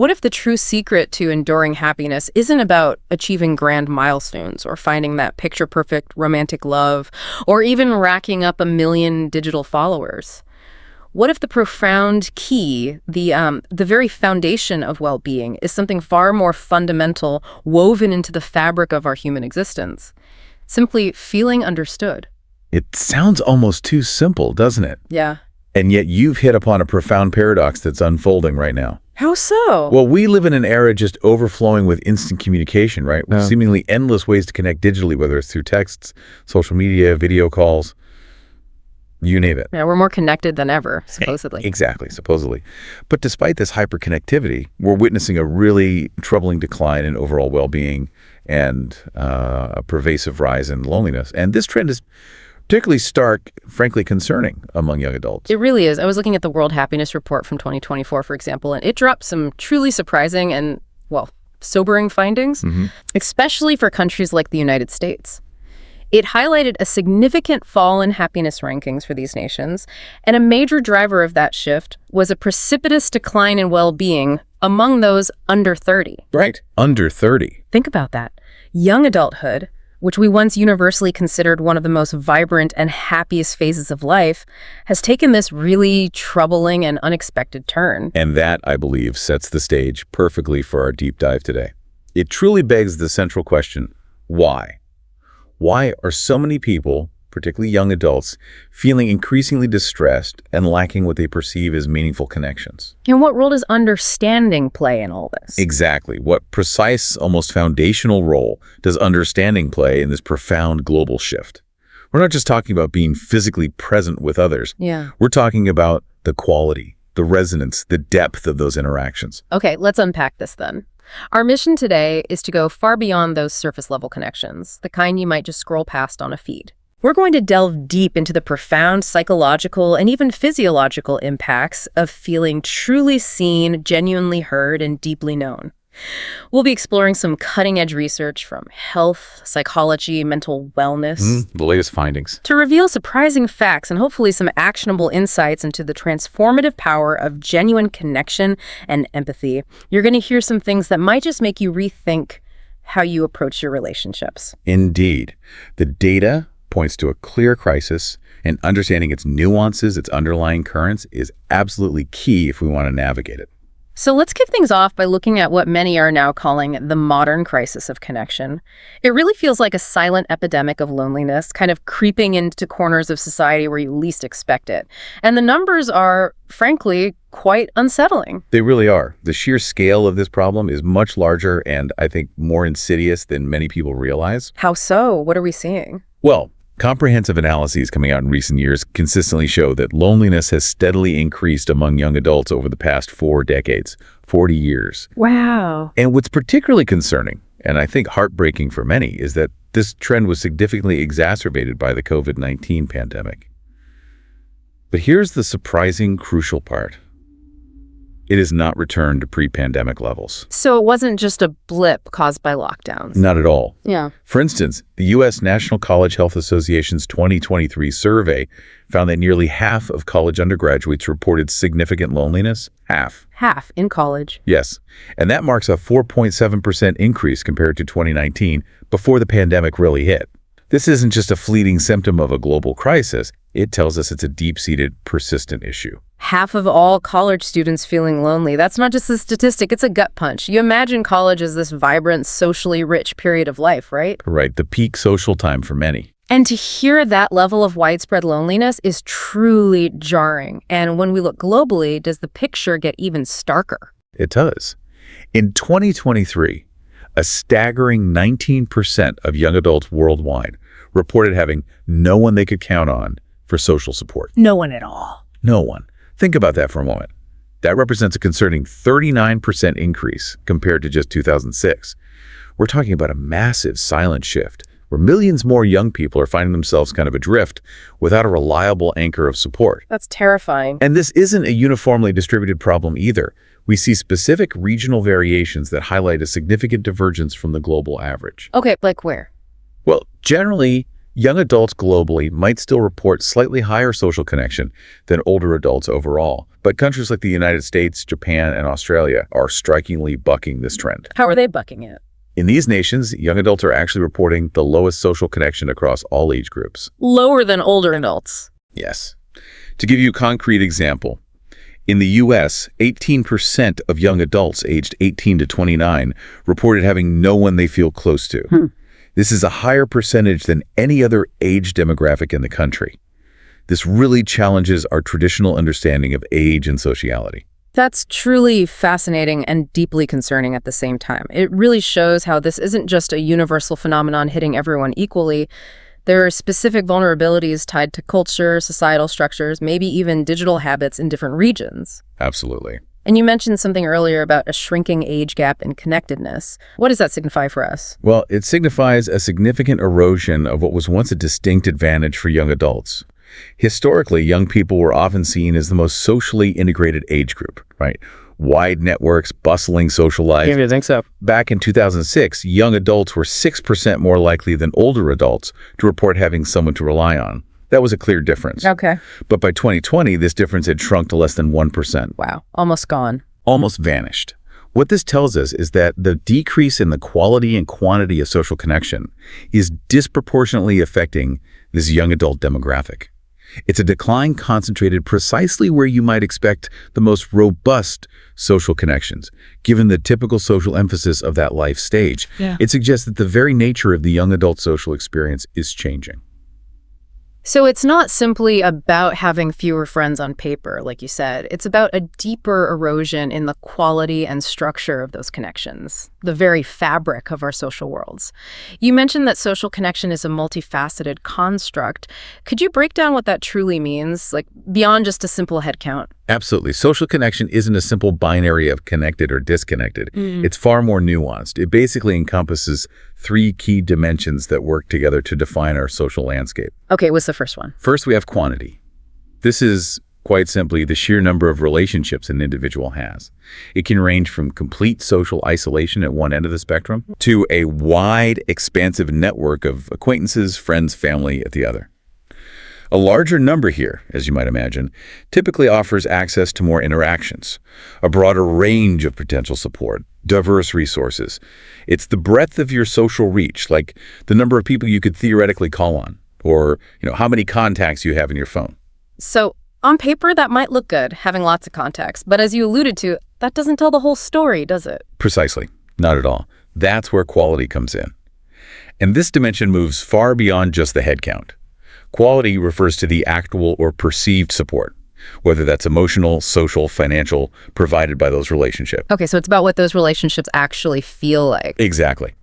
What if the true secret to enduring happiness isn't about achieving grand milestones or finding that picture-perfect romantic love or even racking up 1 million digital followers? What if the profound key, the very foundation of well-being, is something far more fundamental, woven into the fabric of our human existence? Simply feeling understood. It sounds almost too simple, doesn't it? Yeah. And yet you've hit upon a profound paradox that's unfolding right now. How so? Well, we live in an era just overflowing with instant communication, right? With seemingly endless ways to connect digitally, whether it's through texts, social media, video calls, you name it. Yeah, we're more connected than ever, supposedly. Exactly, supposedly. But despite this hyperconnectivity, we're witnessing a really troubling decline in overall well-being and a pervasive rise in loneliness. And this trend is particularly stark, frankly concerning among young adults. It really is. I was looking at the World Happiness Report from 2024, for example, and it dropped some truly surprising and, well, sobering findings, especially for countries like the United States. It highlighted a significant fall in happiness rankings for these nations, and a major driver of that shift was a precipitous decline in well-being among those under 30. Right. Under 30. Think about that. Young adulthood, which we once universally considered one of the most vibrant and happiest phases of life, has taken this really troubling and unexpected turn. And that, I believe, sets the stage perfectly for our deep dive today. It truly begs the central question, why? Why are so many people, particularly young adults, feeling increasingly distressed and lacking what they perceive as meaningful connections? And what role does understanding play in all this? Exactly. What precise, almost foundational role does understanding play in this profound global shift? We're not just talking about being physically present with others. Yeah. We're talking about the quality, the resonance, the depth of those interactions. Okay, let's unpack this then. Our mission today is to go far beyond those surface-level connections, the kind you might just scroll past on a feed. We're going to delve deep into the profound psychological and even physiological impacts of feeling truly seen, genuinely heard, and deeply known. We'll be exploring some cutting-edge research from health, psychology, mental wellness, The latest findings. to reveal surprising facts and hopefully some actionable insights into the transformative power of genuine connection and empathy. You're going to hear some things that might just make you rethink how you approach your relationships. Indeed. The data points to a clear crisis, and understanding its nuances, its underlying currents, is absolutely key if we want to navigate it. So let's kick things off by looking at what many are now calling the modern crisis of connection. It really feels like a silent epidemic of loneliness, kind of creeping into corners of society where you least expect it. And the numbers are, frankly, quite unsettling. They really are. The sheer scale of this problem is much larger and, I think, more insidious than many people realize. How so? What are we seeing? Well, comprehensive analyses coming out in recent years consistently show that loneliness has steadily increased among young adults over the past 4 decades, 40 years. Wow. And what's particularly concerning, and I think heartbreaking for many, is that this trend was significantly exacerbated by the COVID-19 pandemic. But here's the surprising, crucial part. It has not returned to pre-pandemic levels. So it wasn't just a blip caused by lockdowns. Not at all. Yeah. For instance, the U.S. National College Health Association's 2023 survey found that nearly half of college undergraduates reported significant loneliness. Half. Half in college. Yes. And that marks a 4.7% increase compared to 2019, before the pandemic really hit. This isn't just a fleeting symptom of a global crisis. It tells us it's a deep-seated, persistent issue. Half of all college students feeling lonely. That's not just a statistic, it's a gut punch. You imagine college as this vibrant, socially rich period of life, right? Right, the peak social time for many. And to hear that level of widespread loneliness is truly jarring. And when we look globally, does the picture get even starker? It does. In 2023, a staggering 19% of young adults worldwide reported having no one they could count on for social support. No one at all. No one. Think about that for a moment. That represents a concerning 39% increase compared to just 2006. We're talking about a massive silent shift where millions more young people are finding themselves kind of adrift without a reliable anchor of support. That's terrifying. And this isn't a uniformly distributed problem either. We see specific regional variations that highlight a significant divergence from the global average. Okay, like where? Well, generally, young adults globally might still report slightly higher social connection than older adults overall, But countries like the United States, Japan, and Australia are strikingly bucking this trend. How are they bucking it? In these nations, young adults are actually reporting the lowest social connection across all age groups. Lower than older adults. Yes. To give you a concrete example, in the U.S., 18% of young adults aged 18 to 29 reported having no one they feel close to. This is a higher percentage than any other age demographic in the country. This really challenges our traditional understanding of age and sociality. That's truly fascinating and deeply concerning at the same time. It really shows how this isn't just a universal phenomenon hitting everyone equally. There are specific vulnerabilities tied to culture, societal structures, maybe even digital habits in different regions. Absolutely. And you mentioned something earlier about a shrinking age gap in connectedness. What does that signify for us? Well, it signifies a significant erosion of what was once a distinct advantage for young adults. Historically, young people were often seen as the most socially integrated age group, right? Wide networks, bustling social life. You think so? Back in 2006, young adults were 6% more likely than older adults to report having someone to rely on. That was a clear difference. Okay. But by 2020, this difference had shrunk to less than 1%. Wow. Almost gone. Almost vanished. What this tells us is that the decrease in the quality and quantity of social connection is disproportionately affecting this young adult demographic. It's a decline concentrated precisely where you might expect the most robust social connections, given the typical social emphasis of that life stage. Yeah. It suggests that the very nature of the young adult social experience is changing. So it's not simply about having fewer friends on paper, like you said. It's about a deeper erosion in the quality and structure of those connections, the very fabric of our social worlds. You mentioned that social connection is a multifaceted construct. Could you break down what that truly means, like beyond just a simple head count? Absolutely. Social connection isn't a simple binary of connected or disconnected. It's far more nuanced. It basically encompasses three key dimensions that work together to define our social landscape. Okay, what's the first one? First, we have quantity. This is quite simply the sheer number of relationships an individual has. It can range from complete social isolation at one end of the spectrum to a wide, expansive network of acquaintances, friends, family at the other. A larger number here, as you might imagine, typically offers access to more interactions, a broader range of potential support, diverse resources. It's the breadth of your social reach, like the number of people you could theoretically call on, or how many contacts you have in your phone. So on paper, that might look good, having lots of contacts. But as you alluded to, that doesn't tell the whole story, does it? Precisely. Not at all. That's where quality comes in. And this dimension moves far beyond just the head count. Quality refers to the actual or perceived support, whether that's emotional, social, financial, provided by those relationships. Okay, so it's about what those relationships actually feel like. Exactly.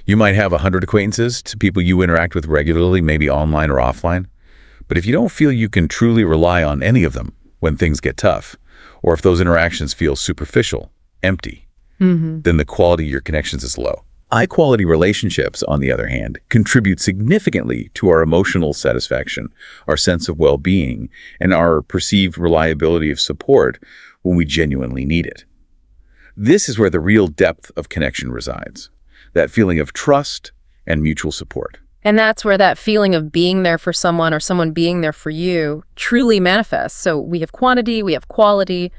You might have 100 acquaintances to people you interact with regularly, maybe online or offline. But if you don't feel you can truly rely on any of them when things get tough, or if those interactions feel superficial, empty, then the quality of your connections is low. High-quality relationships, on the other hand, contribute significantly to our emotional satisfaction, our sense of well-being, and our perceived reliability of support when we genuinely need it. This is where the real depth of connection resides, that feeling of trust and mutual support. And that's where that feeling of being there for someone or someone being there for you truly manifests. So we have quantity, we have quality.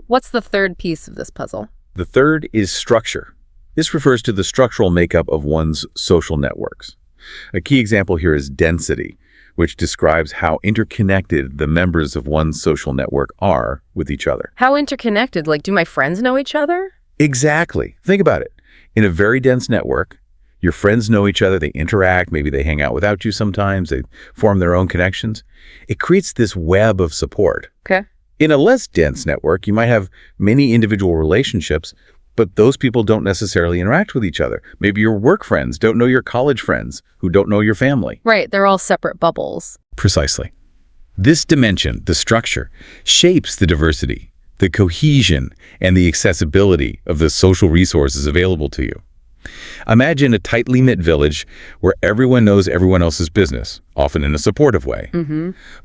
What's the third piece of this puzzle? The third is structure. This refers to the structural makeup of one's social networks. A key example here is density, which describes how interconnected the members of one's social network are with each other. How interconnected? Like, do my friends know each other? Exactly. Think about it. In a very dense network, your friends know each other, they interact, maybe they hang out without you sometimes, they form their own connections. It creates this web of support. Okay. In a less dense network, you might have many individual relationships, but those people don't necessarily interact with each other. Maybe your work friends don't know your college friends who don't know your family. Right, they're all separate bubbles. Precisely. This dimension, the structure, shapes the diversity, the cohesion, and the accessibility of the social resources available to you. Imagine a tightly knit village where everyone knows everyone else's business, often in a supportive way,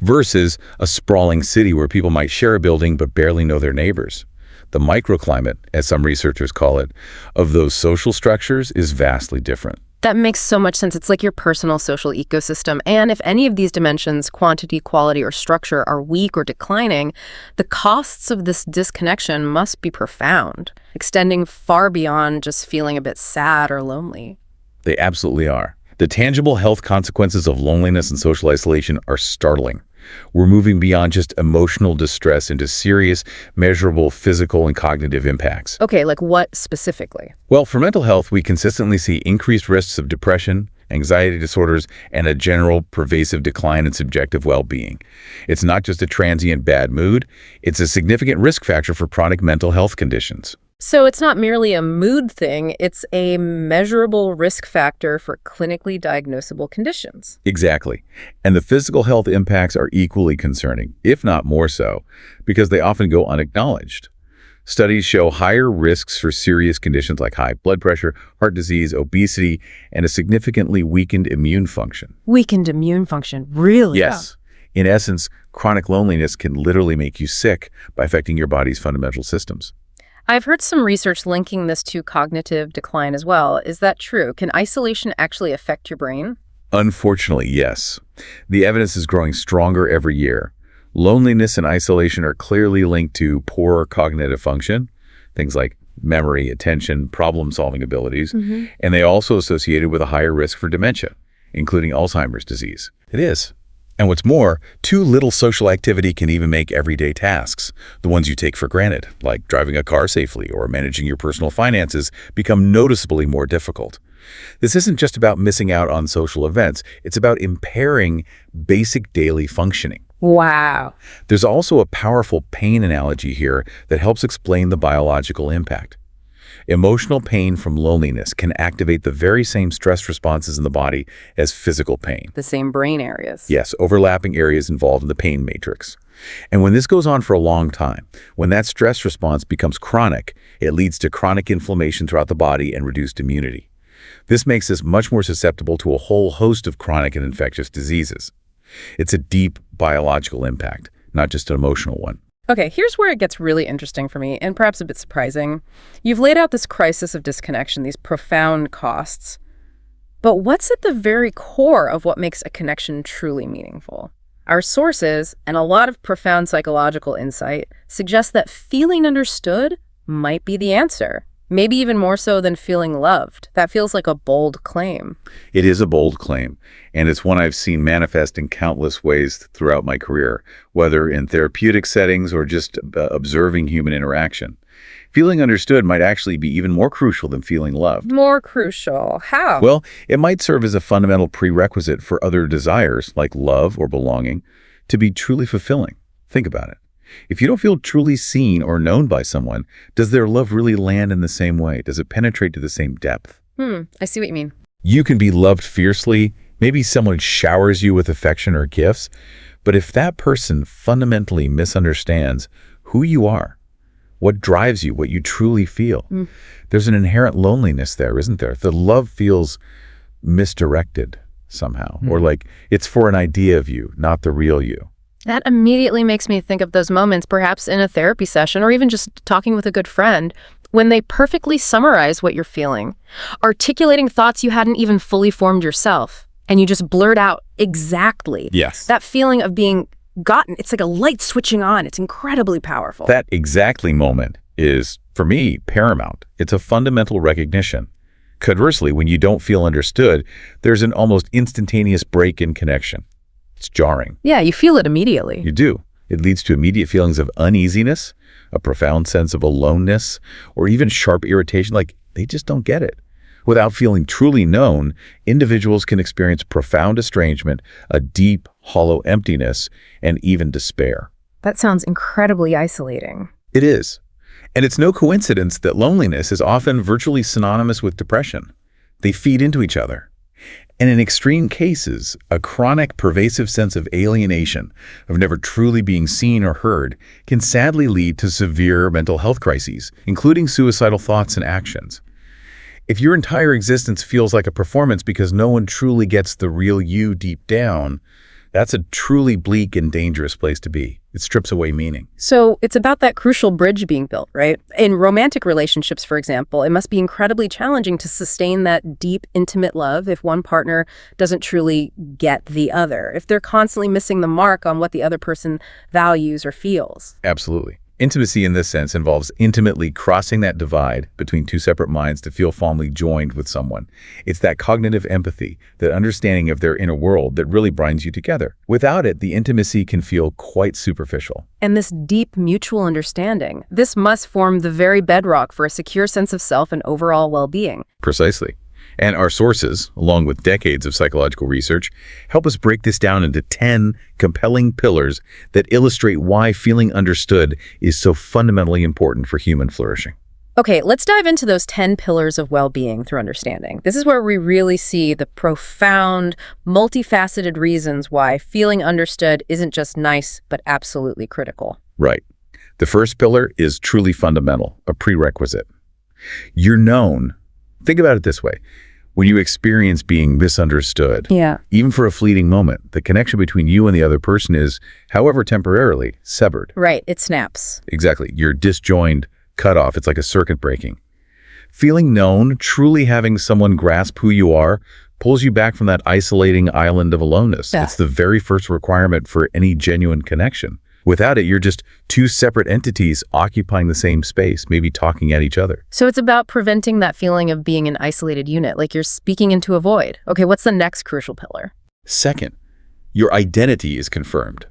versus a sprawling city where people might share a building but barely know their neighbors. The microclimate, as some researchers call it, of those social structures is vastly different. That makes so much sense. It's like your personal social ecosystem. And if any of these dimensions, quantity, quality, or structure, are weak or declining, the costs of this disconnection must be profound, extending far beyond just feeling a bit sad or lonely. They absolutely are. The tangible health consequences of loneliness and social isolation are startling. We're moving beyond just emotional distress into serious, measurable physical and cognitive impacts. Okay, like what specifically? Well, for mental health, we consistently see increased risks of depression, anxiety disorders, and a general pervasive decline in subjective well-being. It's not just a transient bad mood, it's a significant risk factor for chronic mental health conditions. So it's not merely a mood thing, it's a measurable risk factor for clinically diagnosable conditions. Exactly. And the physical health impacts are equally concerning, if not more so, because they often go unacknowledged. Studies show higher risks for serious conditions like high blood pressure, heart disease, obesity, and a significantly weakened immune function. Weakened immune function, really? Yes. In essence, chronic loneliness can literally make you sick by affecting your body's fundamental systems. I've heard some research linking this to cognitive decline as well. Is that true? Can isolation actually affect your brain? Unfortunately, yes. The evidence is growing stronger every year. Loneliness and isolation are clearly linked to poor cognitive function, things like memory, attention, problem-solving abilities, and they also associated with a higher risk for dementia, including Alzheimer's disease. It is. And what's more, too little social activity can even make everyday tasks, the ones you take for granted, like driving a car safely or managing your personal finances, become noticeably more difficult. This isn't just about missing out on social events, it's about impairing basic daily functioning. Wow. There's also a powerful pain analogy here that helps explain the biological impact. Emotional pain from loneliness can activate the very same stress responses in the body as physical pain. The same brain areas. Yes, overlapping areas involved in the pain matrix. And when this goes on for a long time, when that stress response becomes chronic, it leads to chronic inflammation throughout the body and reduced immunity. This makes us much more susceptible to a whole host of chronic and infectious diseases. It's a deep biological impact, not just an emotional one. Okay, here's where it gets really interesting for me, and perhaps a bit surprising. You've laid out this crisis of disconnection, these profound costs. But what's at the very core of what makes a connection truly meaningful? Our sources, and a lot of profound psychological insight, suggest that feeling understood might be the answer. Maybe even more so than feeling loved. That feels like a bold claim. It is a bold claim, and it's one I've seen manifest in countless ways throughout my career, whether in therapeutic settings or just observing human interaction. Feeling understood might actually be even more crucial than feeling loved. More crucial. How? Well, it might serve as a fundamental prerequisite for other desires, like love or belonging, to be truly fulfilling. Think about it. If you don't feel truly seen or known by someone, does their love really land in the same way? Does it penetrate to the same depth? I see what you mean. You can be loved fiercely. Maybe someone showers you with affection or gifts. But if that person fundamentally misunderstands who you are, what drives you, what you truly feel, there's an inherent loneliness there, isn't there? The love feels misdirected somehow, or like it's for an idea of you, not the real you. That immediately makes me think of those moments, perhaps in a therapy session or even just talking with a good friend, when they perfectly summarize what you're feeling, articulating thoughts you hadn't even fully formed yourself, and you just blurt out exactly. Yes. That feeling of being gotten, it's like a light switching on. It's incredibly powerful. That exactly moment is, for me, paramount. It's a fundamental recognition. Conversely, when you don't feel understood, there's an almost instantaneous break in connection. It's jarring. Yeah, you feel it immediately. You do. It leads to immediate feelings of uneasiness, a profound sense of aloneness, or even sharp irritation, like they just don't get it. Without feeling truly known, individuals can experience profound estrangement, a deep, hollow emptiness, and even despair. That sounds incredibly isolating. It is. And it's no coincidence that loneliness is often virtually synonymous with depression. They feed into each other. And in extreme cases, a chronic, pervasive sense of alienation, of never truly being seen or heard, can sadly lead to severe mental health crises, including suicidal thoughts and actions. If your entire existence feels like a performance because no one truly gets the real you deep down, That's a truly bleak and dangerous place to be. It strips away meaning. So it's about that crucial bridge being built, right? In romantic relationships, for example, it must be incredibly challenging to sustain that deep, intimate love if one partner doesn't truly get the other, if they're constantly missing the mark on what the other person values or feels. Absolutely. Intimacy in this sense involves intimately crossing that divide between two separate minds to feel fondly joined with someone. It's that cognitive empathy, that understanding of their inner world that really binds you together. Without it, the intimacy can feel quite superficial. And this deep mutual understanding, this must form the very bedrock for a secure sense of self and overall well-being. Precisely. And our sources, along with decades of psychological research, help us break this down into 10 compelling pillars that illustrate why feeling understood is so fundamentally important for human flourishing. Okay, let's dive into those 10 pillars of well-being through understanding. This is where we really see the profound, multifaceted reasons why feeling understood isn't just nice, but absolutely critical. Right. The first pillar is truly fundamental, a prerequisite. You're known. Think about it this way. When you experience being misunderstood, even for a fleeting moment, the connection between you and the other person is, however temporarily, severed. Right, it snaps. Exactly. You're disjoined, cut off. It's like a circuit breaking. Feeling known, truly having someone grasp who you are, pulls you back from that isolating island of aloneness. Yeah. It's the very first requirement for any genuine connection. Without it, you're just two separate entities occupying the same space, maybe talking at each other. So it's about preventing that feeling of being an isolated unit, like you're speaking into a void. Okay, what's the next crucial pillar? Second, your identity is confirmed.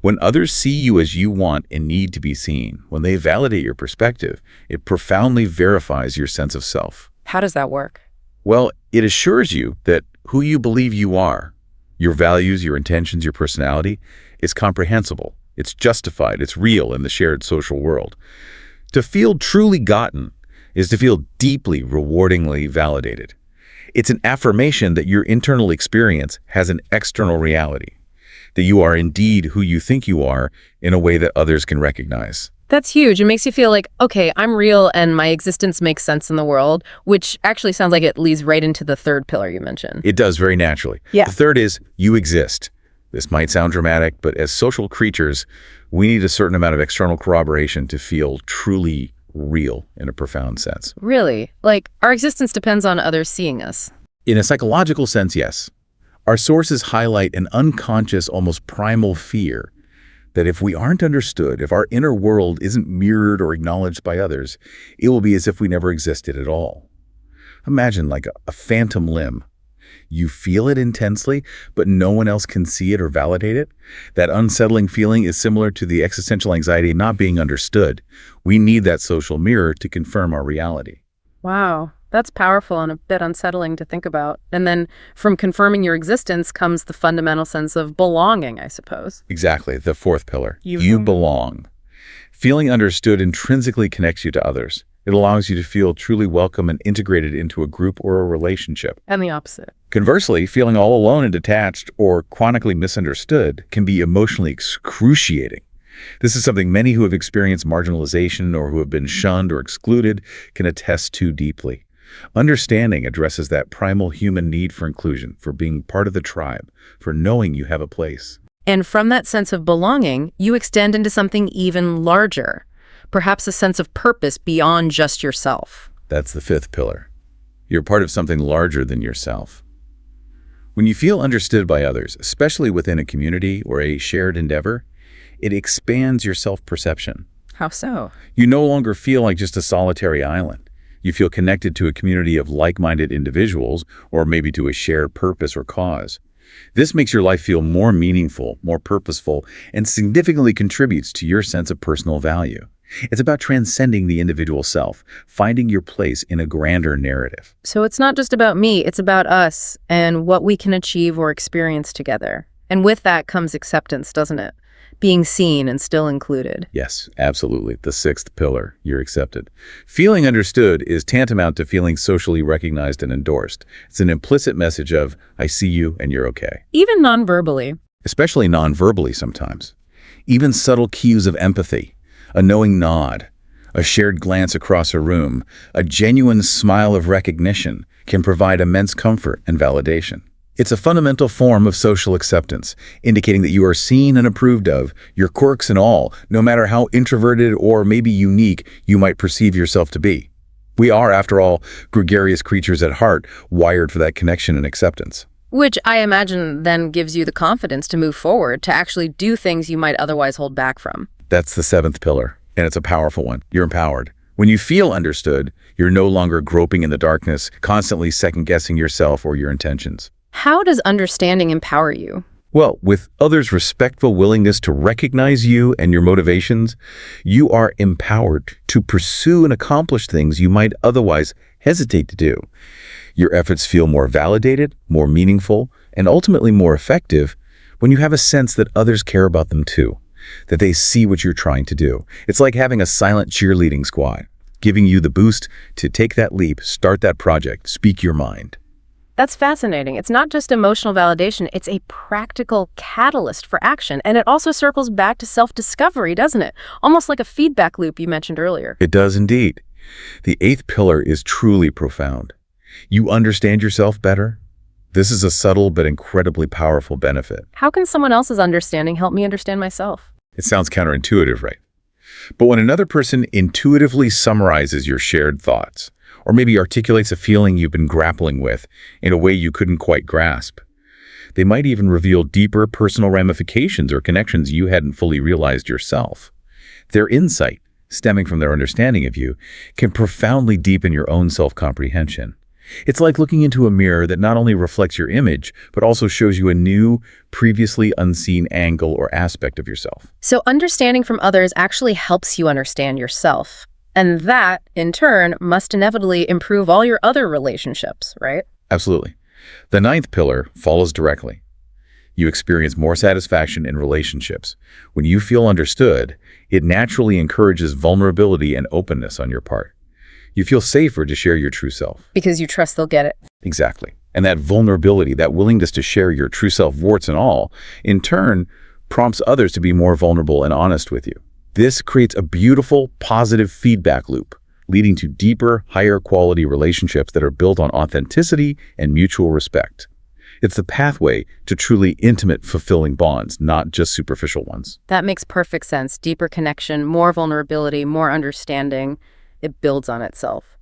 When others see you as you want and need to be seen, when they validate your perspective, it profoundly verifies your sense of self. How does that work? Well, it assures you that who you believe you are, your values, your intentions, your personality, is comprehensible, it's justified, it's real in the shared social world. To feel truly gotten is to feel deeply, rewardingly validated. It's an affirmation that your internal experience has an external reality, that you are indeed who you think you are in a way that others can recognize. That's huge. It makes you feel like, okay, I'm real and my existence makes sense in the world, which actually sounds like it leads right into the third pillar you mentioned. It does very naturally. Yeah. The third is you exist. This might sound dramatic, but as social creatures, we need a certain amount of external corroboration to feel truly real in a profound sense. Really? Like, our existence depends on others seeing us. In a psychological sense, yes. Our sources highlight an unconscious, almost primal fear that if we aren't understood, if our inner world isn't mirrored or acknowledged by others, it will be as if we never existed at all. Imagine like a phantom limb. You feel it intensely, but no one else can see it or validate it. That unsettling feeling is similar to the existential anxiety of not being understood. We need that social mirror to confirm our reality. Wow, that's powerful and a bit unsettling to think about. And then from confirming your existence comes the fundamental sense of belonging, I suppose. Exactly, the fourth pillar. You belong. Feeling understood intrinsically connects you to others. It allows you to feel truly welcome and integrated into a group or a relationship. And the opposite. Conversely, feeling all alone and detached or chronically misunderstood can be emotionally excruciating. This is something many who have experienced marginalization or who have been shunned or excluded can attest to deeply. Understanding addresses that primal human need for inclusion, for being part of the tribe, for knowing you have a place. And from that sense of belonging, you extend into something even larger. Perhaps a sense of purpose beyond just yourself. That's the fifth pillar. You're part of something larger than yourself. When you feel understood by others, especially within a community or a shared endeavor, it expands your self-perception. How so? You no longer feel like just a solitary island. You feel connected to a community of like-minded individuals, or maybe to a shared purpose or cause. This makes your life feel more meaningful, more purposeful, and significantly contributes to your sense of personal value. It's about transcending the individual self, finding your place in a grander narrative. So it's not just about me, it's about us and what we can achieve or experience together. And with that comes acceptance, doesn't it? Being seen and still included. Yes, absolutely. The sixth pillar, you're accepted. Feeling understood is tantamount to feeling socially recognized and endorsed. It's an implicit message of, I see you and you're okay. Even non-verbally. Especially non-verbally sometimes. Even subtle cues of empathy, a knowing nod, a shared glance across a room, a genuine smile of recognition can provide immense comfort and validation. It's a fundamental form of social acceptance, indicating that you are seen and approved of, your quirks and all, no matter how introverted or maybe unique you might perceive yourself to be. We are, after all, gregarious creatures at heart, wired for that connection and acceptance. Which I imagine then gives you the confidence to move forward, to actually do things you might otherwise hold back from. That's the seventh pillar, and it's a powerful one. You're empowered. When you feel understood, you're no longer groping in the darkness, constantly second-guessing yourself or your intentions. How does understanding empower you? Well, with others' respectful willingness to recognize you and your motivations, you are empowered to pursue and accomplish things you might otherwise hesitate to do. Your efforts feel more validated, more meaningful, and ultimately more effective when you have a sense that others care about them too, that they see what you're trying to do. It's like having a silent cheerleading squad, giving you the boost to take that leap, start that project, speak your mind. That's fascinating. It's not just emotional validation, it's a practical catalyst for action. And it also circles back to self-discovery, doesn't it? Almost like a feedback loop you mentioned earlier. It does indeed. The eighth pillar is truly profound. You understand yourself better. This is a subtle but incredibly powerful benefit. How can someone else's understanding help me understand myself? It sounds counterintuitive, right? But when another person intuitively summarizes your shared thoughts, or maybe articulates a feeling you've been grappling with in a way you couldn't quite grasp, they might even reveal deeper personal ramifications or connections you hadn't fully realized yourself. Their insight, stemming from their understanding of you, can profoundly deepen your own self-comprehension. It's like looking into a mirror that not only reflects your image, but also shows you a new, previously unseen angle or aspect of yourself. So understanding from others actually helps you understand yourself. And that, in turn, must inevitably improve all your other relationships, right? Absolutely. The ninth pillar follows directly. You experience more satisfaction in relationships. When you feel understood, it naturally encourages vulnerability and openness on your part. You feel safer to share your true self. Because you trust they'll get it. Exactly. And that vulnerability, that willingness to share your true self, warts and all, in turn, prompts others to be more vulnerable and honest with you. This creates a beautiful, positive feedback loop, leading to deeper, higher quality relationships that are built on authenticity and mutual respect. It's the pathway to truly intimate, fulfilling bonds, not just superficial ones. That makes perfect sense. Deeper connection, more vulnerability, more understanding. It builds on itself.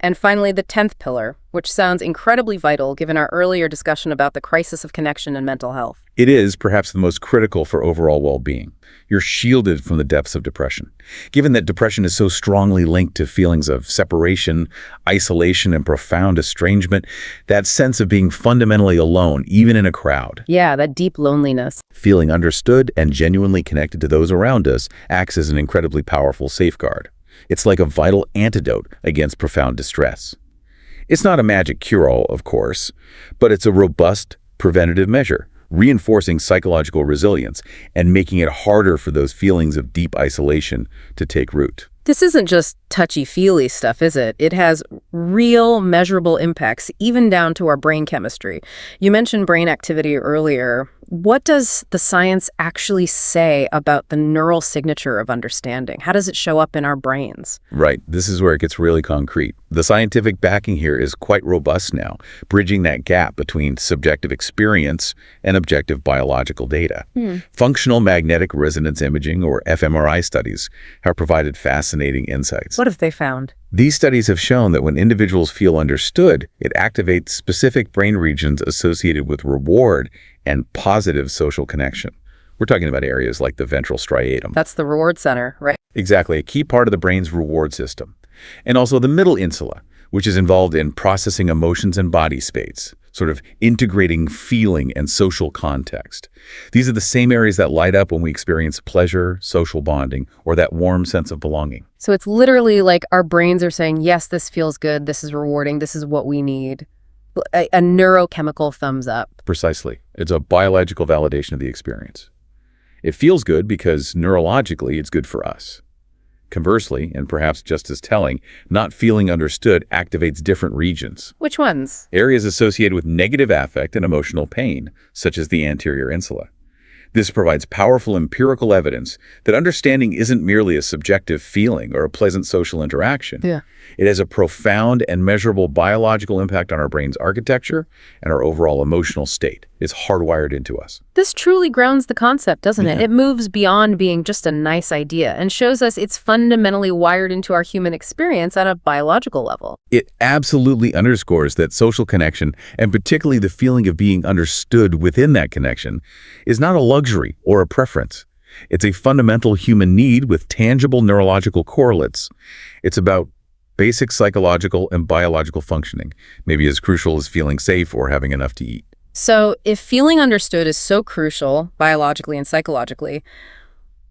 And finally, the 10th pillar, which sounds incredibly vital given our earlier discussion about the crisis of connection and mental health. It is perhaps the most critical for overall well-being. You're shielded from the depths of depression. Given that depression is so strongly linked to feelings of separation, isolation, and profound estrangement, that sense of being fundamentally alone, even in a crowd. Yeah, that deep loneliness. Feeling understood and genuinely connected to those around us acts as an incredibly powerful safeguard. It's like a vital antidote against profound distress. It's not a magic cure-all, of course, but it's a robust preventative measure, reinforcing psychological resilience and making it harder for those feelings of deep isolation to take root. This isn't just touchy-feely stuff, is it? It has real, measurable impacts, even down to our brain chemistry. You mentioned brain activity earlier. What does the science actually say about the neural signature of understanding? How does it show up in our brains? Right. This is where it gets really concrete. The scientific backing here is quite robust now, bridging that gap between subjective experience and objective biological data. Functional magnetic resonance imaging, or fMRI studies, have provided fascinating insights. What have they found? These studies have shown that when individuals feel understood, it activates specific brain regions associated with reward and positive social connection. We're talking about areas like the ventral striatum. That's the reward center, right? Exactly, a key part of the brain's reward system. And also the middle insula, which is involved in processing emotions and body states, sort of integrating feeling and social context. These are the same areas that light up when we experience pleasure, social bonding, or that warm sense of belonging. So it's literally like our brains are saying, yes, this feels good, this is rewarding, this is what we need. A neurochemical thumbs up. Precisely. It's a biological validation of the experience. It feels good because neurologically it's good for us. Conversely, and perhaps just as telling, not feeling understood activates different regions. Which ones? Areas associated with negative affect and emotional pain, such as the anterior insula. This provides powerful empirical evidence that understanding isn't merely a subjective feeling or a pleasant social interaction. Yeah. It has a profound and measurable biological impact on our brain's architecture and our overall emotional state. It's hardwired into us. This truly grounds the concept, doesn't it? Yeah. It moves beyond being just a nice idea and shows us it's fundamentally wired into our human experience at a biological level. It absolutely underscores that social connection, and particularly the feeling of being understood within that connection, is not a luxury or a preference. It's a fundamental human need with tangible neurological correlates. It's about basic psychological and biological functioning, maybe as crucial as feeling safe or having enough to eat. So if feeling understood is so crucial, biologically and psychologically,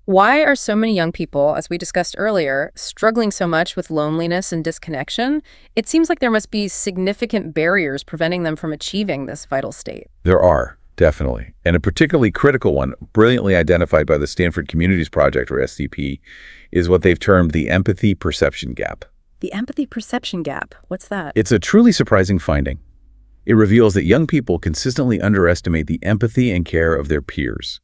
why are so many young people, as we discussed earlier, struggling so much with loneliness and disconnection? It seems like there must be significant barriers preventing them from achieving this vital state. There are, definitely. And a particularly critical one, brilliantly identified by the Stanford Communities Project, or SCP, is what they've termed the empathy perception gap. The empathy perception gap, what's that? It's a truly surprising finding. It reveals that young people consistently underestimate the empathy and care of their peers.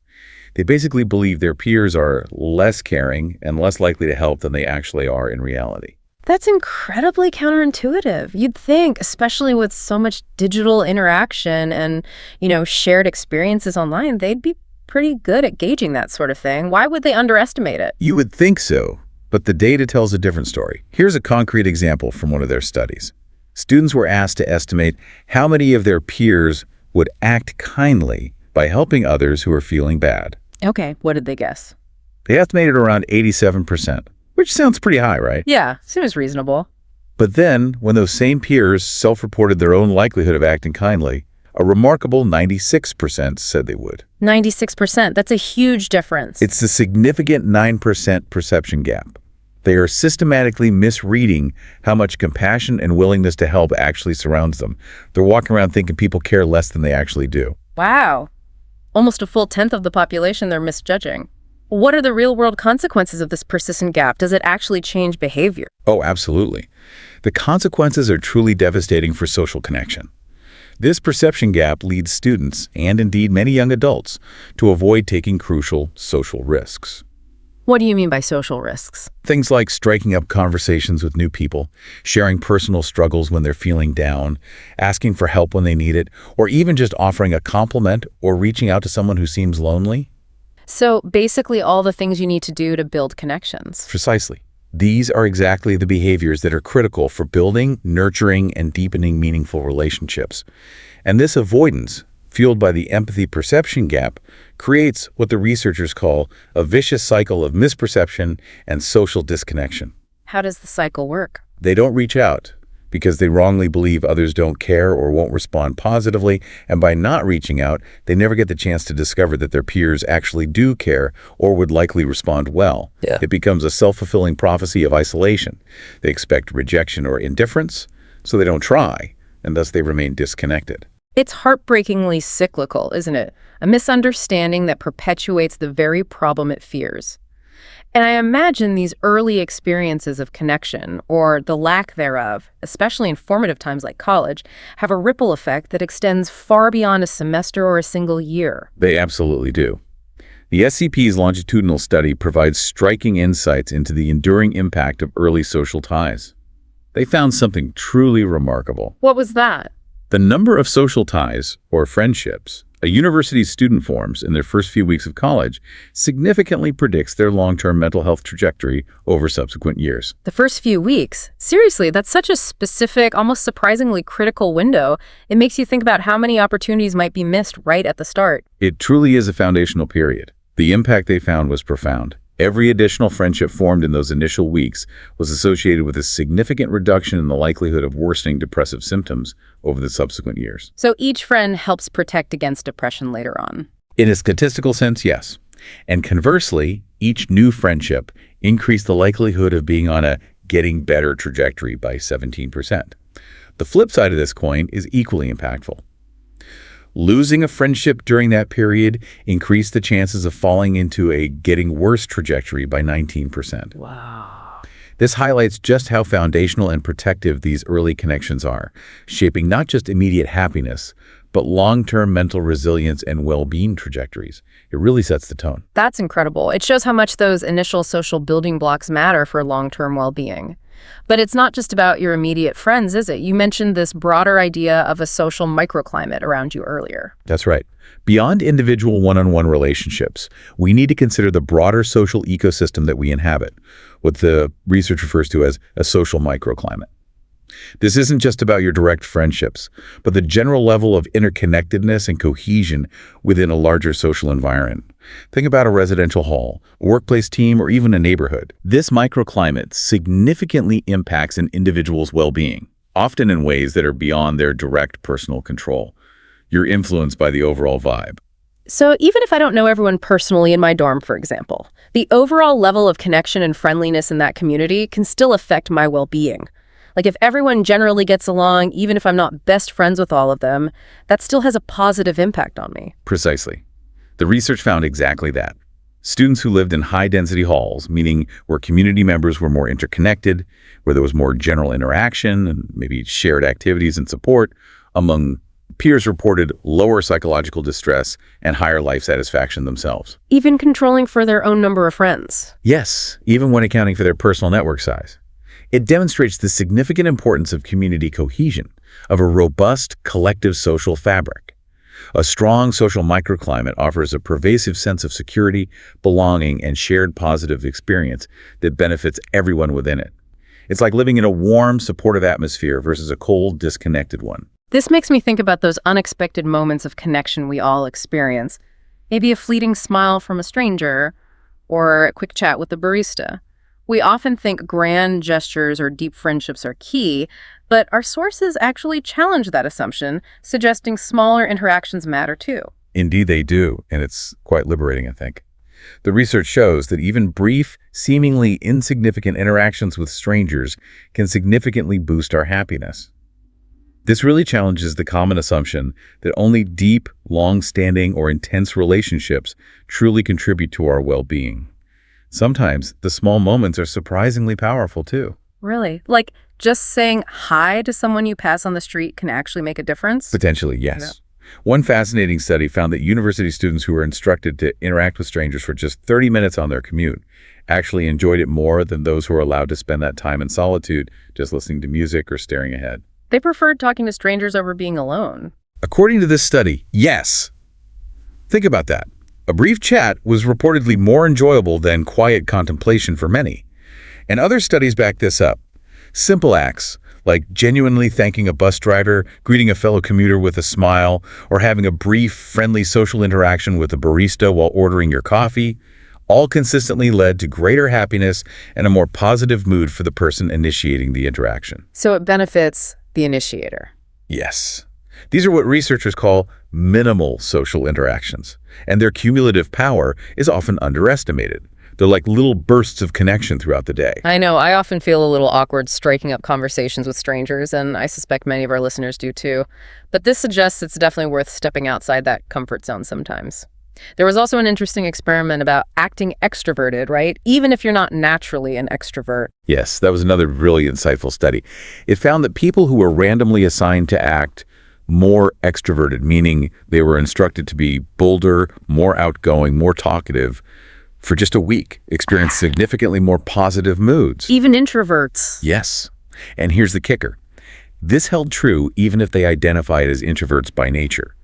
They basically believe their peers are less caring and less likely to help than they actually are in reality. That's incredibly counterintuitive. You'd think, especially with so much digital interaction and, shared experiences online, they'd be pretty good at gauging that sort of thing. Why would they underestimate it? You would think so, but the data tells a different story. Here's a concrete example from one of their studies. Students were asked to estimate how many of their peers would act kindly by helping others who are feeling bad. Okay, what did they guess? They estimated around 87%, which sounds pretty high, right? Yeah, seems reasonable. But then, when those same peers self-reported their own likelihood of acting kindly, a remarkable 96% said they would. 96%, that's a huge difference. It's a significant 9% perception gap. They are systematically misreading how much compassion and willingness to help actually surrounds them. They're walking around thinking people care less than they actually do. Wow. Almost a full tenth of the population they're misjudging. What are the real-world consequences of this persistent gap? Does it actually change behavior? Oh, absolutely. The consequences are truly devastating for social connection. This perception gap leads students, and indeed many young adults, to avoid taking crucial social risks. What do you mean by social risks? Things like striking up conversations with new people, sharing personal struggles when they're feeling down, asking for help when they need it, or even just offering a compliment or reaching out to someone who seems lonely. So basically all the things you need to do to build connections. Precisely. These are exactly the behaviors that are critical for building, nurturing, and deepening meaningful relationships. And this avoidance, fueled by the empathy perception gap, creates what the researchers call a vicious cycle of misperception and social disconnection. How does the cycle work? They don't reach out because they wrongly believe others don't care or won't respond positively, and by not reaching out, they never get the chance to discover that their peers actually do care or would likely respond well. Yeah. It becomes a self-fulfilling prophecy of isolation. They expect rejection or indifference, so they don't try, and thus they remain disconnected. It's heartbreakingly cyclical, isn't it? A misunderstanding that perpetuates the very problem it fears. And I imagine these early experiences of connection, or the lack thereof, especially in formative times like college, have a ripple effect that extends far beyond a semester or a single year. They absolutely do. The SCP's longitudinal study provides striking insights into the enduring impact of early social ties. They found something truly remarkable. What was that? The number of social ties, or friendships, a university's student forms in their first few weeks of college significantly predicts their long-term mental health trajectory over subsequent years. The first few weeks? Seriously, that's such a specific, almost surprisingly critical window. It makes you think about how many opportunities might be missed right at the start. It truly is a foundational period. The impact they found was profound. Every additional friendship formed in those initial weeks was associated with a significant reduction in the likelihood of worsening depressive symptoms over the subsequent years. So each friend helps protect against depression later on. In a statistical sense, yes. And conversely, each new friendship increased the likelihood of being on a getting better trajectory by 17%. The flip side of this coin is equally impactful. Losing a friendship during that period increased the chances of falling into a getting worse trajectory by 19%. Wow. This highlights just how foundational and protective these early connections are, shaping not just immediate happiness, but long-term mental resilience and well-being trajectories. It really sets the tone. That's incredible. It shows how much those initial social building blocks matter for long-term well-being. But it's not just about your immediate friends, is it? You mentioned this broader idea of a social microclimate around you earlier. That's right. Beyond individual one-on-one relationships, we need to consider the broader social ecosystem that we inhabit, what the research refers to as a social microclimate. This isn't just about your direct friendships, but the general level of interconnectedness and cohesion within a larger social environment. Think about a residential hall, a workplace team, or even a neighborhood. This microclimate significantly impacts an individual's well-being, often in ways that are beyond their direct personal control. You're influenced by the overall vibe. So even if I don't know everyone personally in my dorm, for example, the overall level of connection and friendliness in that community can still affect my well-being. Like if everyone generally gets along, even if I'm not best friends with all of them, that still has a positive impact on me. Precisely. The research found exactly that. Students who lived in high-density halls, meaning where community members were more interconnected, where there was more general interaction and maybe shared activities and support among peers, reported lower psychological distress and higher life satisfaction themselves. Even controlling for their own number of friends. Yes, even when accounting for their personal network size. It demonstrates the significant importance of community cohesion, of a robust collective social fabric. A strong social microclimate offers a pervasive sense of security, belonging, and shared positive experience that benefits everyone within it. It's like living in a warm, supportive atmosphere versus a cold, disconnected one. This makes me think about those unexpected moments of connection we all experience. Maybe a fleeting smile from a stranger, or a quick chat with a barista. We often think grand gestures or deep friendships are key, but our sources actually challenge that assumption, suggesting smaller interactions matter too. Indeed they do, and it's quite liberating, I think. The research shows that even brief, seemingly insignificant interactions with strangers can significantly boost our happiness. This really challenges the common assumption that only deep, long-standing, or intense relationships truly contribute to our well-being. Sometimes the small moments are surprisingly powerful too. Really? Like just saying hi to someone you pass on the street can actually make a difference? Potentially, yes. One fascinating study found that university students who were instructed to interact with strangers for just 30 minutes on their commute actually enjoyed it more than those who were allowed to spend that time in solitude, just listening to music or staring ahead. They preferred talking to strangers over being alone. According to this study, yes. Think about that. A brief chat was reportedly more enjoyable than quiet contemplation for many. And other studies back this up. Simple acts, like genuinely thanking a bus driver, greeting a fellow commuter with a smile, or having a brief, friendly social interaction with a barista while ordering your coffee, all consistently led to greater happiness and a more positive mood for the person initiating the interaction. So it benefits the initiator. Yes. These are what researchers call minimal social interactions, and their cumulative power is often underestimated. They're like little bursts of connection throughout the day. I know, I often feel a little awkward striking up conversations with strangers, and I suspect many of our listeners do too. But this suggests it's definitely worth stepping outside that comfort zone sometimes. There was also an interesting experiment about acting extroverted, right? Even if you're not naturally an extrovert. Yes, that was another really insightful study. It found that people who were randomly assigned to act more extroverted, meaning they were instructed to be bolder, more outgoing, more talkative, for just a week, experienced significantly more positive moods. Even introverts. Yes. And here's the kicker. This held true even if they identified as introverts by nature.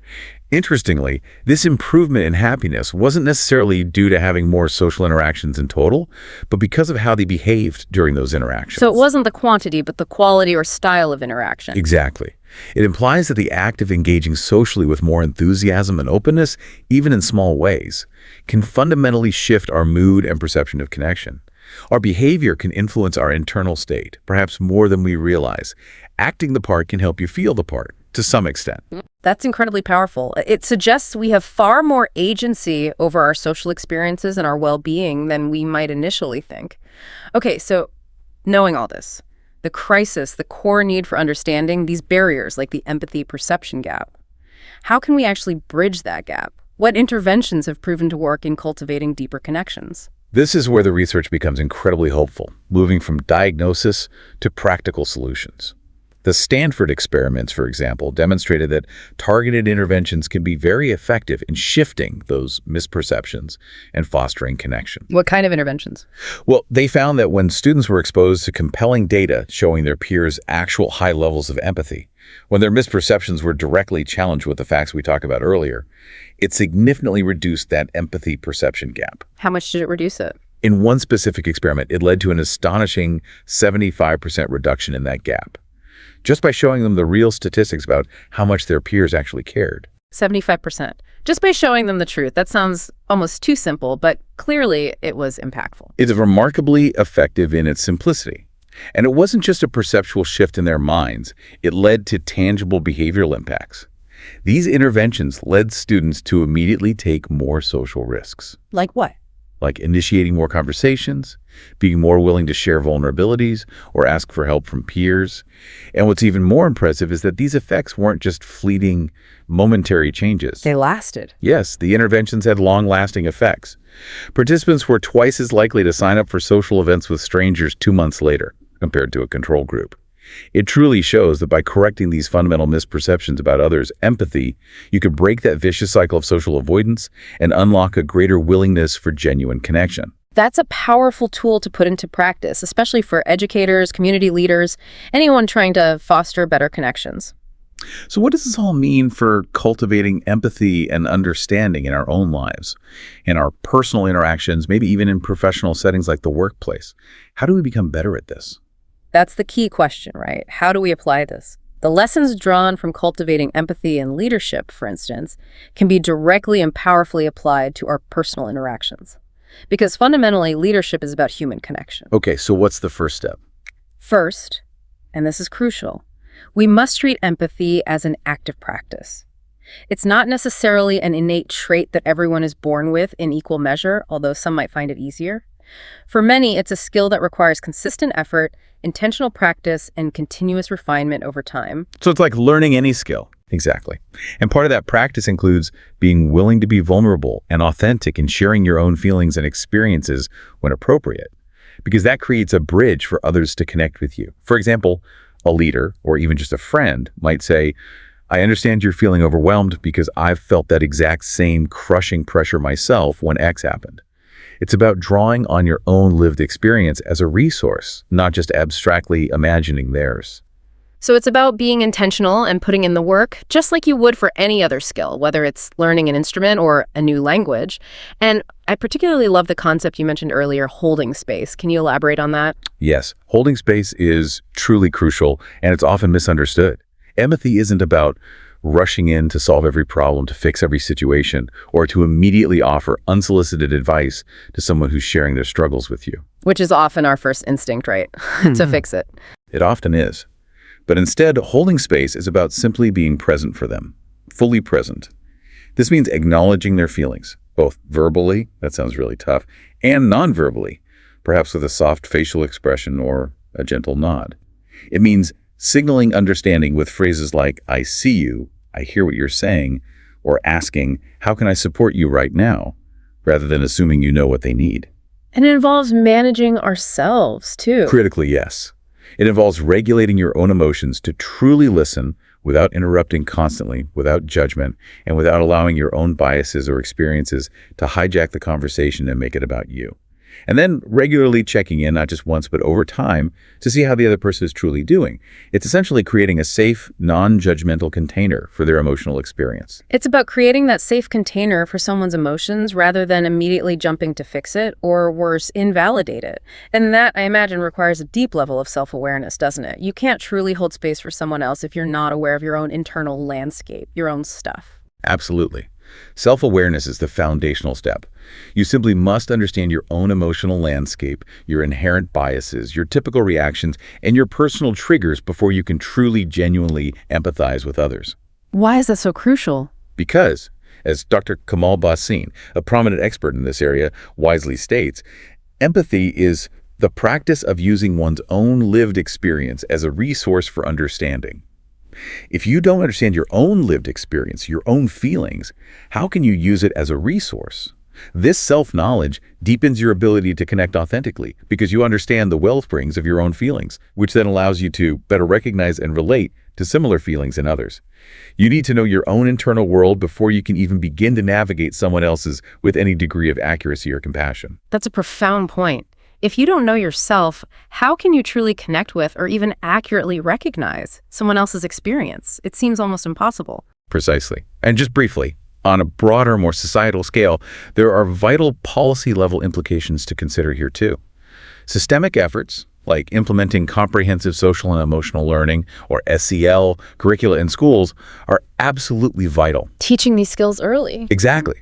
Interestingly, this improvement in happiness wasn't necessarily due to having more social interactions in total, but because of how they behaved during those interactions. So it wasn't the quantity, but the quality or style of interaction. Exactly. It implies that the act of engaging socially with more enthusiasm and openness, even in small ways, can fundamentally shift our mood and perception of connection. Our behavior can influence our internal state, perhaps more than we realize. Acting the part can help you feel the part, to some extent. That's incredibly powerful. It suggests we have far more agency over our social experiences and our well-being than we might initially think. Okay, so knowing all this, the crisis, the core need for understanding, these barriers like the empathy perception gap, how can we actually bridge that gap? What interventions have proven to work in cultivating deeper connections? This is where the research becomes incredibly hopeful, moving from diagnosis to practical solutions. The Stanford experiments, for example, demonstrated that targeted interventions can be very effective in shifting those misperceptions and fostering connection. What kind of interventions? Well, they found that when students were exposed to compelling data showing their peers actual high levels of empathy, when their misperceptions were directly challenged with the facts we talked about earlier, it significantly reduced that empathy perception gap. How much did it reduce it? In one specific experiment, it led to an astonishing 75% reduction in that gap, just by showing them the real statistics about how much their peers actually cared. 75%. Just by showing them the truth. That sounds almost too simple, but clearly it was impactful. It's remarkably effective in its simplicity. And it wasn't just a perceptual shift in their minds, it led to tangible behavioral impacts. These interventions led students to immediately take more social risks. Like what? Like initiating more conversations, being more willing to share vulnerabilities or ask for help from peers. And what's even more impressive is that these effects weren't just fleeting, momentary changes. They lasted. Yes, the interventions had long-lasting effects. Participants were twice as likely to sign up for social events with strangers 2 months later compared to a control group. It truly shows that by correcting these fundamental misperceptions about others' empathy, you could break that vicious cycle of social avoidance and unlock a greater willingness for genuine connection. That's a powerful tool to put into practice, especially for educators, community leaders, anyone trying to foster better connections. So what does this all mean for cultivating empathy and understanding in our own lives, in our personal interactions, maybe even in professional settings like the workplace? How do we become better at this? That's the key question, right? How do we apply this? The lessons drawn from cultivating empathy and leadership, for instance, can be directly and powerfully applied to our personal interactions. Because fundamentally, leadership is about human connection. Okay, so what's the first step? First, and this is crucial, we must treat empathy as an active practice. It's not necessarily an innate trait that everyone is born with in equal measure, although some might find it easier. For many, it's a skill that requires consistent effort, intentional practice, and continuous refinement over time. So it's like learning any skill. Exactly. And part of that practice includes being willing to be vulnerable and authentic in sharing your own feelings and experiences when appropriate, because that creates a bridge for others to connect with you. For example, a leader or even just a friend might say, I understand you're feeling overwhelmed because I've felt that exact same crushing pressure myself when X happened. It's about drawing on your own lived experience as a resource, not just abstractly imagining theirs. So it's about being intentional and putting in the work, just like you would for any other skill, whether it's learning an instrument or a new language. And I particularly love the concept you mentioned earlier, holding space. Can you elaborate on that? Yes, holding space is truly crucial, and it's often misunderstood. Empathy isn't about rushing in to solve every problem, to fix every situation, or to immediately offer unsolicited advice to someone who's sharing their struggles with you. Which is often our first instinct, right? To fix it. It often is. But instead, holding space is about simply being present for them, fully present. This means acknowledging their feelings, both verbally, that sounds really tough, and non-verbally, perhaps with a soft facial expression or a gentle nod. It means signaling understanding with phrases like, I see you, I hear what you're saying, or asking, how can I support you right now, rather than assuming you know what they need. And it involves managing ourselves, too. Critically, yes. It involves regulating your own emotions to truly listen without interrupting constantly, without judgment, and without allowing your own biases or experiences to hijack the conversation and make it about you. And then regularly checking in, not just once, but over time, to see how the other person is truly doing. It's essentially creating a safe, non-judgmental container for their emotional experience. It's about creating that safe container for someone's emotions rather than immediately jumping to fix it, or worse, invalidate it. And that, I imagine, requires a deep level of self-awareness, doesn't it? You can't truly hold space for someone else if you're not aware of your own internal landscape, your own stuff. Absolutely. Self-awareness is the foundational step. You simply must understand your own emotional landscape, your inherent biases, your typical reactions, and your personal triggers before you can truly, genuinely empathize with others. Why is that so crucial? Because, as Dr. Kamal Bhasin, a prominent expert in this area, wisely states, empathy is the practice of using one's own lived experience as a resource for understanding. If you don't understand your own lived experience, your own feelings, how can you use it as a resource? This self-knowledge deepens your ability to connect authentically because you understand the wellsprings of your own feelings, which then allows you to better recognize and relate to similar feelings in others. You need to know your own internal world before you can even begin to navigate someone else's with any degree of accuracy or compassion. That's a profound point. If you don't know yourself, how can you truly connect with or even accurately recognize someone else's experience? It seems almost impossible. Precisely. And just briefly, on a broader, more societal scale, there are vital policy-level implications to consider here too. Systemic efforts, like implementing comprehensive social and emotional learning, or SEL, curricula in schools, are absolutely vital. Teaching these skills early. Exactly.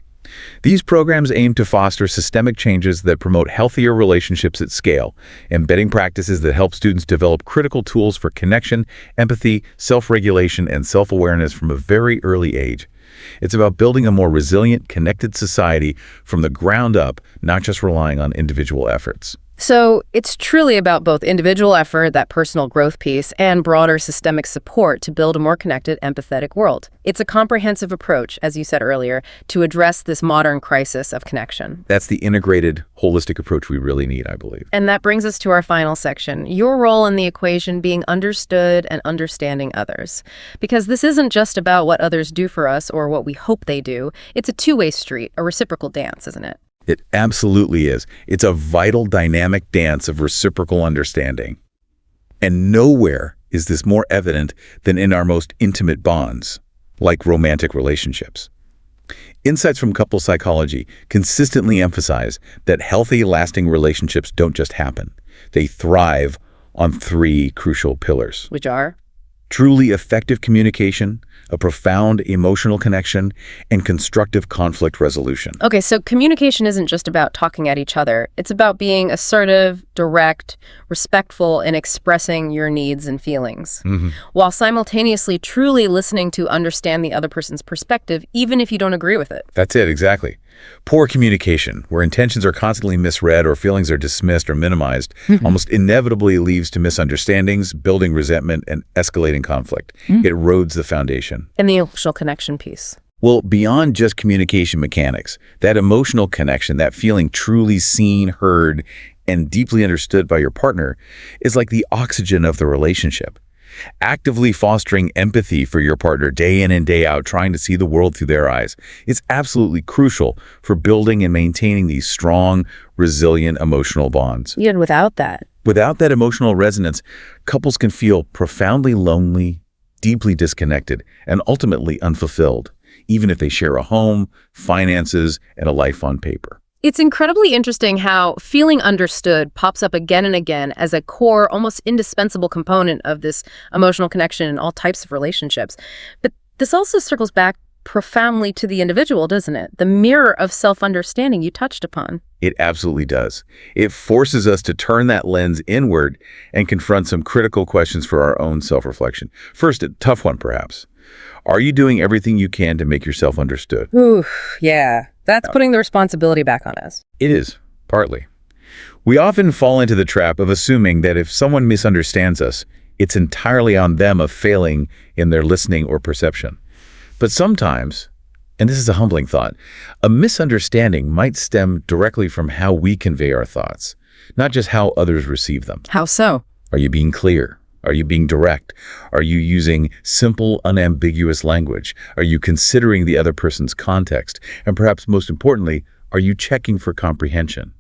These programs aim to foster systemic changes that promote healthier relationships at scale, embedding practices that help students develop critical tools for connection, empathy, self-regulation, and self-awareness from a very early age. It's about building a more resilient, connected society from the ground up, not just relying on individual efforts. So it's truly about both individual effort, that personal growth piece, and broader systemic support to build a more connected, empathetic world. It's a comprehensive approach, as you said earlier, to address this modern crisis of connection. That's the integrated, holistic approach we really need, I believe. And that brings us to our final section, your role in the equation being understood and understanding others. Because this isn't just about what others do for us or what we hope they do. It's a two-way street, a reciprocal dance, isn't it? It absolutely is. It's a vital, dynamic dance of reciprocal understanding. And nowhere is this more evident than in our most intimate bonds, like romantic relationships. Insights from couple psychology consistently emphasize that healthy, lasting relationships don't just happen. They thrive on three crucial pillars. Which are? Truly effective communication, a profound emotional connection, and constructive conflict resolution. Okay, so communication isn't just about talking at each other. It's about being assertive, direct, respectful, and expressing your needs and feelings, while simultaneously truly listening to understand the other person's perspective, even if you don't agree with it. That's it, exactly. Poor communication, where intentions are constantly misread or feelings are dismissed or minimized, almost inevitably leads to misunderstandings, building resentment, and escalating conflict. It erodes the foundation. And the emotional connection piece. Well, beyond just communication mechanics, that emotional connection, that feeling truly seen, heard, and deeply understood by your partner is like the oxygen of the relationship. Actively fostering empathy for your partner day in and day out, trying to see the world through their eyes, is absolutely crucial for building and maintaining these strong, resilient emotional bonds. Even without that. Without that emotional resonance, couples can feel profoundly lonely, deeply disconnected, and ultimately unfulfilled, even if they share a home, finances, and a life on paper. It's incredibly interesting how feeling understood pops up again and again as a core, almost indispensable component of this emotional connection in all types of relationships. But this also circles back profoundly to the individual, doesn't it? The mirror of self-understanding you touched upon. It absolutely does. It forces us to turn that lens inward and confront some critical questions for our own self-reflection. First, a tough one, perhaps. Are you doing everything you can to make yourself understood? Ooh, yeah. That's putting the responsibility back on us. It is, partly. We often fall into the trap of assuming that if someone misunderstands us, it's entirely on them of failing in their listening or perception. But sometimes, and this is a humbling thought, a misunderstanding might stem directly from how we convey our thoughts, not just how others receive them. How so? Are you being clear? Are you being direct? Are you using simple, unambiguous language? Are you considering the other person's context? And perhaps most importantly, are you checking for comprehension?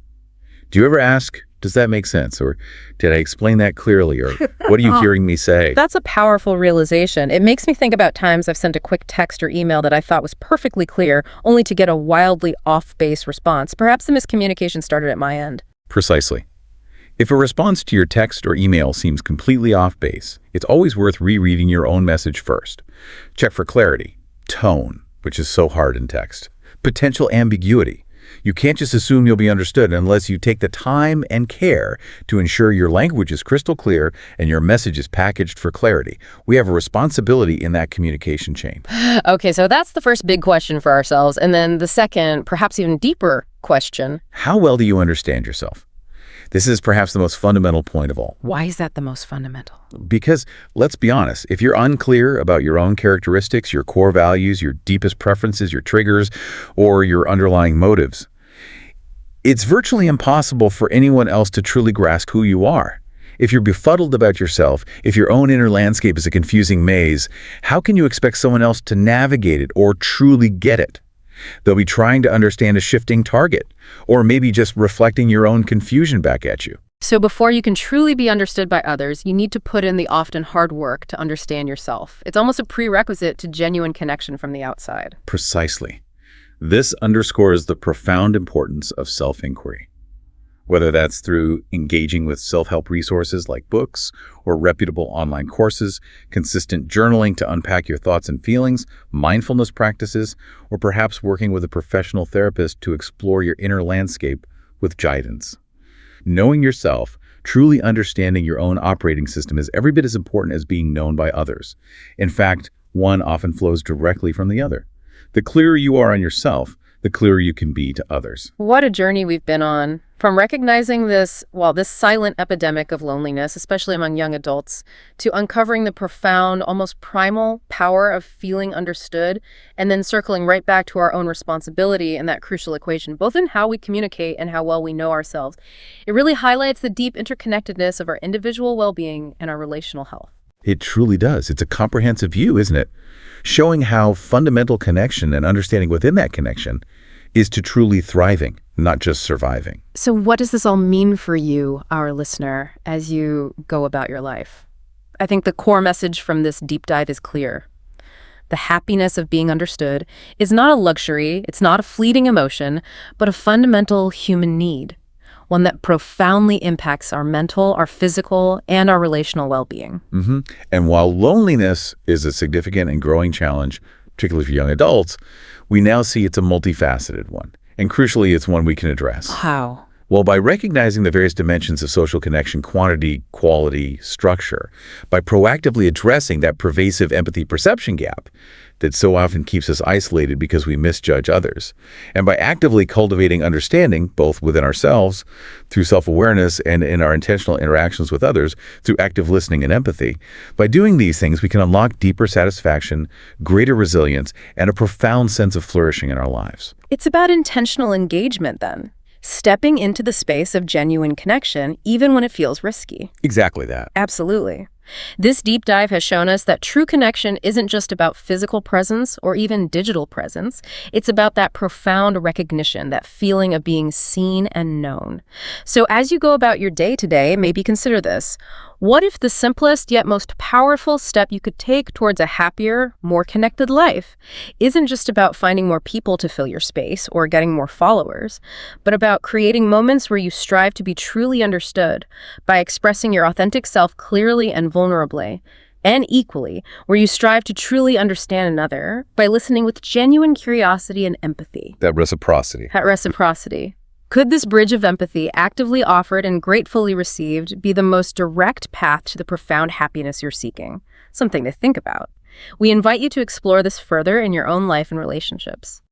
Do you ever ask, does that make sense? Or did I explain that clearly? Or what are you hearing me say? That's a powerful realization. It makes me think about times I've sent a quick text or email that I thought was perfectly clear, only to get a wildly off-base response. Perhaps the miscommunication started at my end. Precisely. If a response to your text or email seems completely off base, it's always worth rereading your own message first. Check for clarity, tone, which is so hard in text, potential ambiguity. You can't just assume you'll be understood unless you take the time and care to ensure your language is crystal clear and your message is packaged for clarity. We have a responsibility in that communication chain. Okay, so that's the first big question for ourselves. And then the second, perhaps even deeper question. How well do you understand yourself? This is perhaps the most fundamental point of all. Why is that the most fundamental? Because, let's be honest, if you're unclear about your own characteristics, your core values, your deepest preferences, your triggers, or your underlying motives, It's virtually impossible for anyone else to truly grasp who you are. If you're befuddled about yourself, if your own inner landscape is a confusing maze, how can you expect someone else to navigate it or truly get it? They'll be trying to understand a shifting target, or maybe just reflecting your own confusion back at you. So before you can truly be understood by others, you need to put in the often hard work to understand yourself. It's almost a prerequisite to genuine connection from the outside. Precisely. This underscores the profound importance of self-inquiry. Whether that's through engaging with self-help resources like books or reputable online courses, consistent journaling to unpack your thoughts and feelings, mindfulness practices, or perhaps working with a professional therapist to explore your inner landscape with guidance. Knowing yourself, truly understanding your own operating system is every bit as important as being known by others. In fact, one often flows directly from the other. The clearer you are on yourself, the clearer you can be to others. What a journey we've been on. From recognizing this silent epidemic of loneliness, especially among young adults, to uncovering the profound, almost primal power of feeling understood, and then circling right back to our own responsibility in that crucial equation, both in how we communicate and how well we know ourselves. It really highlights the deep interconnectedness of our individual well-being and our relational health. It truly does. It's a comprehensive view, isn't it? Showing how fundamental connection and understanding within that connection is to truly thriving, not just surviving. So what does this all mean for you, our listener, as you go about your life? I think the core message from this deep dive is clear. The happiness of being understood is not a luxury, it's not a fleeting emotion, but a fundamental human need, one that profoundly impacts our mental, our physical, and our relational well-being. And while loneliness is a significant and growing challenge, particularly for young adults, we now see it's a multifaceted one. And crucially, it's one we can address. How? Well, by recognizing the various dimensions of social connection, quantity, quality, structure, by proactively addressing that pervasive empathy perception gap that so often keeps us isolated because we misjudge others, and by actively cultivating understanding, both within ourselves, through self-awareness, and in our intentional interactions with others, through active listening and empathy, by doing these things, we can unlock deeper satisfaction, greater resilience, and a profound sense of flourishing in our lives. It's about intentional engagement, then. Stepping into the space of genuine connection, even when it feels risky. Exactly that. Absolutely. This deep dive has shown us that true connection isn't just about physical presence or even digital presence. It's about that profound recognition, that feeling of being seen and known. So as you go about your day today, maybe consider this. What if the simplest yet most powerful step you could take towards a happier, more connected life isn't just about finding more people to fill your space or getting more followers, but about creating moments where you strive to be truly understood by expressing your authentic self clearly and vulnerably, and equally, where you strive to truly understand another by listening with genuine curiosity and empathy. That reciprocity. Could this bridge of empathy, actively offered and gratefully received, be the most direct path to the profound happiness you're seeking? Something to think about. We invite you to explore this further in your own life and relationships.